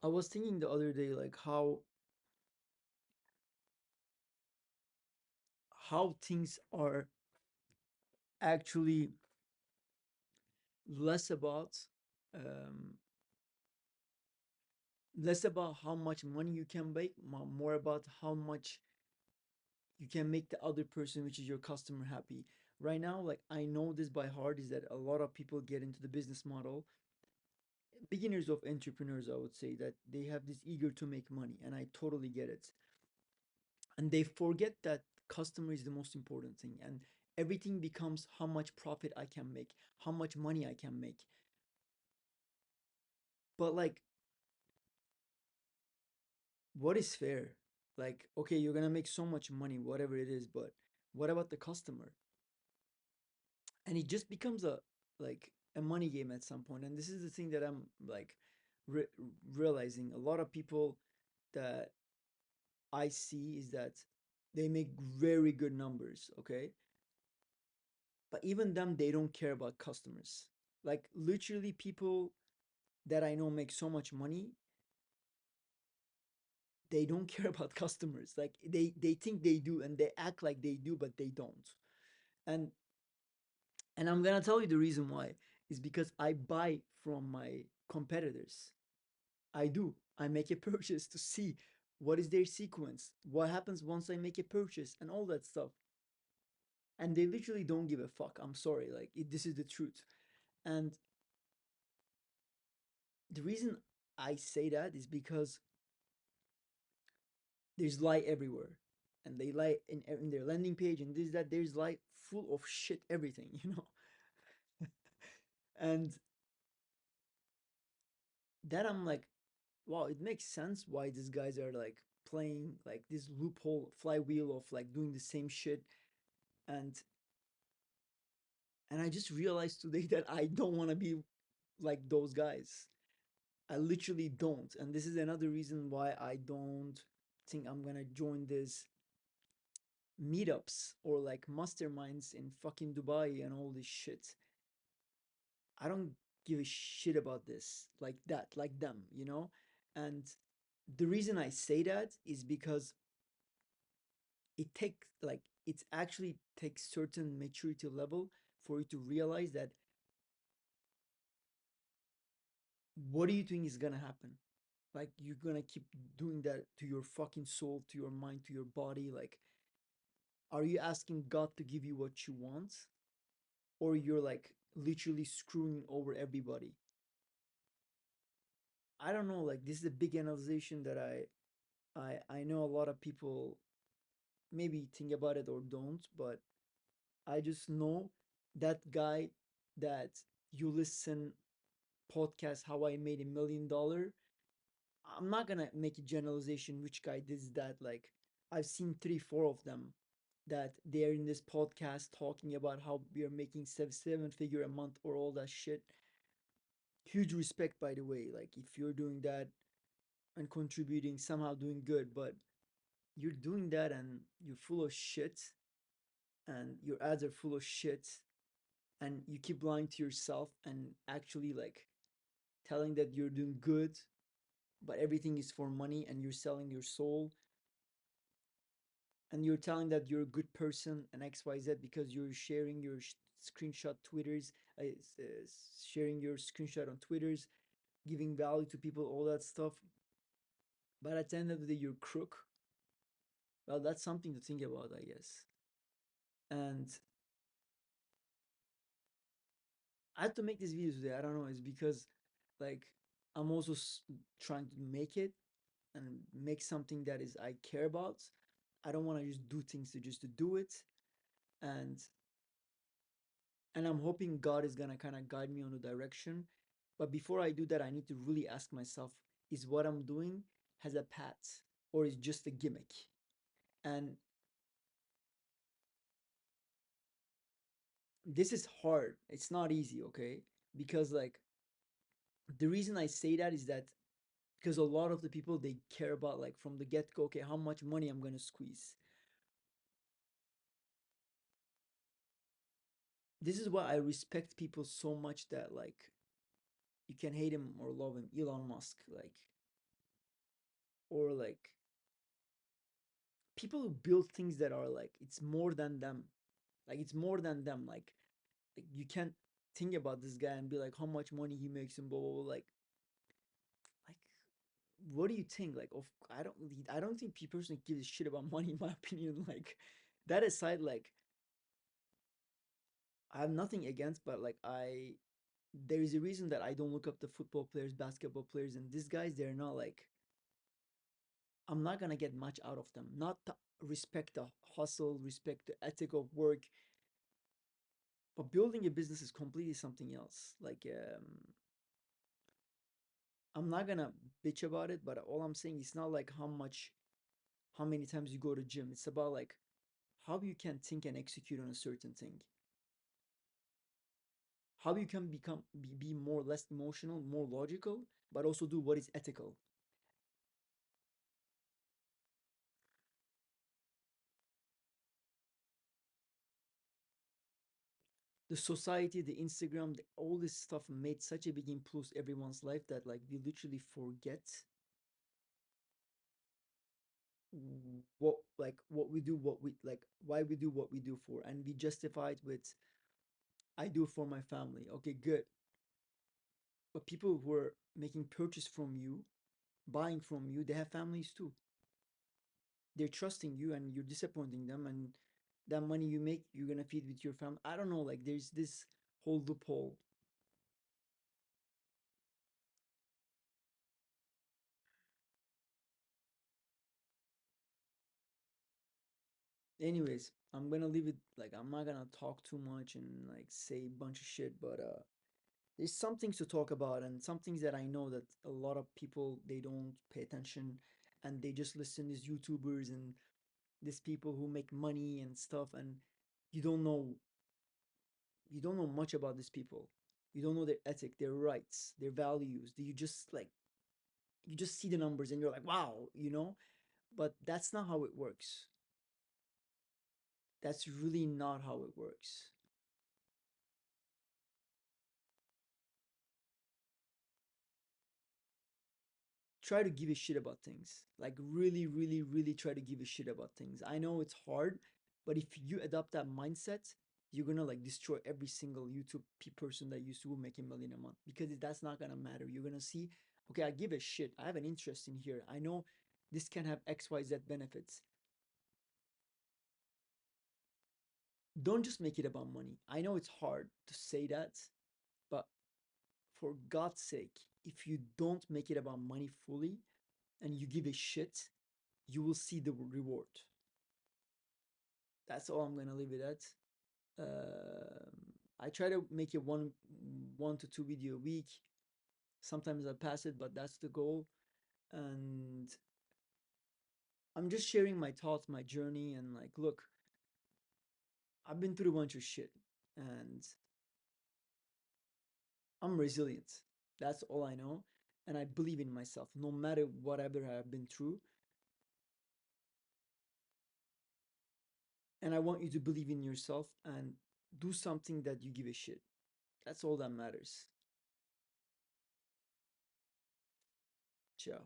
I was thinking the other day like how things are actually less about um, less about how much money you can make, more about how much you can make the other person, which is your customer, happy. Right now, like I know this by heart, is that a lot of people get into the business model, beginners of entrepreneurs, I would say, that they have this eager to make money, and I totally get it. And they forget that customer is the most important thing, and everything becomes how much profit I can make, how much money I can make. But like, what is fair? Like, okay, you're gonna make so much money, whatever it is, but what about the customer? And it just becomes a like a money game at some point. And this is the thing that I'm like re- realizing. A lot of people that I see is that they make very good numbers, okay? But even them, they don't care about customers. Like literally, people that I know make so much money, they don't care about customers. Like they think they do, and they act like they do, but they don't. And and I'm gonna tell you the reason why is because I buy from my competitors. I do. I make a purchase to see what is their sequence, what happens once I make a purchase, and all that stuff. And they literally don't give a fuck. I'm sorry, like this is the truth. And the reason I say that is because there's lie everywhere, and they lie in their landing page, and this that there's lie full of shit, everything, and that I'm like, wow, it makes sense why these guys are like playing like this loophole flywheel of like doing the same shit. And and I just realized today that I don't want to be like those guys. I literally don't. And this is another reason why I don't think I'm gonna join this meetups or like masterminds in fucking Dubai and all this shit. I don't give a shit about this like that, like them. And the reason I say that is because it actually takes certain maturity level for you to realize that what do you think is gonna happen? Like you're gonna keep doing that to your fucking soul, to your mind, to your body. Like, are you asking God to give you what you want? Or you're like literally screwing over everybody? I don't know, like this is a big analyzation that I know a lot of people maybe think about it or don't, but I just know that guy that you listen podcast How I Made $1 Million. I'm not gonna make a generalization which guy did that. Like I've seen three, four of them that they're in this podcast talking about how we are making seven figure a month or all that shit. Huge respect, by the way. Like if you're doing that and contributing, somehow doing good, but you're doing that and you're full of shit, and your ads are full of shit, and you keep lying to yourself and actually like telling that you're doing good, but everything is for money, and you're selling your soul, and you're telling that you're a good person and XYZ because you're sharing your screenshot Twitters, sharing your screenshot on Twitters, giving value to people, all that stuff. But at the end of the day, you're crook. Well, that's something to think about, I guess. And I had to make this video today. I don't know. It's because like I'm also trying to make it and make something that is I care about. I don't want to just do things to just to do it. And and I'm hoping God is gonna kind of guide me on the direction. But before I do that, I need to really ask myself, is what I'm doing has a path or is just a gimmick? And this is hard. It's not easy, okay? Because like the reason I say that is that because a lot of the people they care about like from the get-go, okay, how much money I'm gonna squeeze. This is why I respect people so much that like you can hate him or love him. Elon Musk, like or like people who build things that are like it's more than them. Like it's more than them. Like you can't think about this guy and be like how much money he makes and blah blah blah. Like what do you think? Like of I don't think people personally give a shit about money in my opinion. Like that aside, like I have nothing against, but like there is a reason that I don't look up the football players, basketball players, and these guys they're not like I'm not gonna get much out of them. Not to respect the hustle, respect the ethic of work, but building a business is completely something else. Like I'm not gonna bitch about it, but all I'm saying it's not like how many times you go to gym. It's about like how you can think and execute on a certain thing. How you can be more less emotional, more logical, but also do what is ethical. The society, the Instagram, all this stuff made such a big influence everyone's life that like we literally forget what we do, what we like, why we do what we do for, and we justify it with I do for my family. Okay, good. But people who are making purchase from you, buying from you, they have families too. They're trusting you and you're disappointing them, and that money you make, you're gonna feed with your family. I don't know, like there's this whole loophole. Anyways, I'm gonna leave it like I'm not gonna talk too much and like say a bunch of shit, but there's some things to talk about and some things that I know that a lot of people they don't pay attention and they just listen to these YouTubers and these people who make money and stuff and you don't know you don't know much about these people. You don't know their ethic, their rights, their values. Do you just like you just see the numbers and you're like, wow, you know? But that's not how it works. That's really not how it works. Try to give a shit about things. Like really, really, really try to give a shit about things. I know it's hard, but if you adopt that mindset, you're gonna like destroy every single YouTube person that used to make a million a month because that's not gonna matter. You're gonna see, okay, I give a shit. I have an interest in here. I know this can have XYZ benefits. Don't just make it about money. I know it's hard to say that, but for God's sake, if you don't make it about money fully and you give a shit, you will see the reward. That's all I'm gonna leave it at. I try to make it one to two video a week. Sometimes I pass it, but that's the goal. And I'm just sharing my thoughts, my journey, and like, look, I've been through a bunch of shit, and I'm resilient. That's all I know, and I believe in myself. No matter whatever I've been through, and I want you to believe in yourself and do something that you give a shit. That's all that matters. Ciao.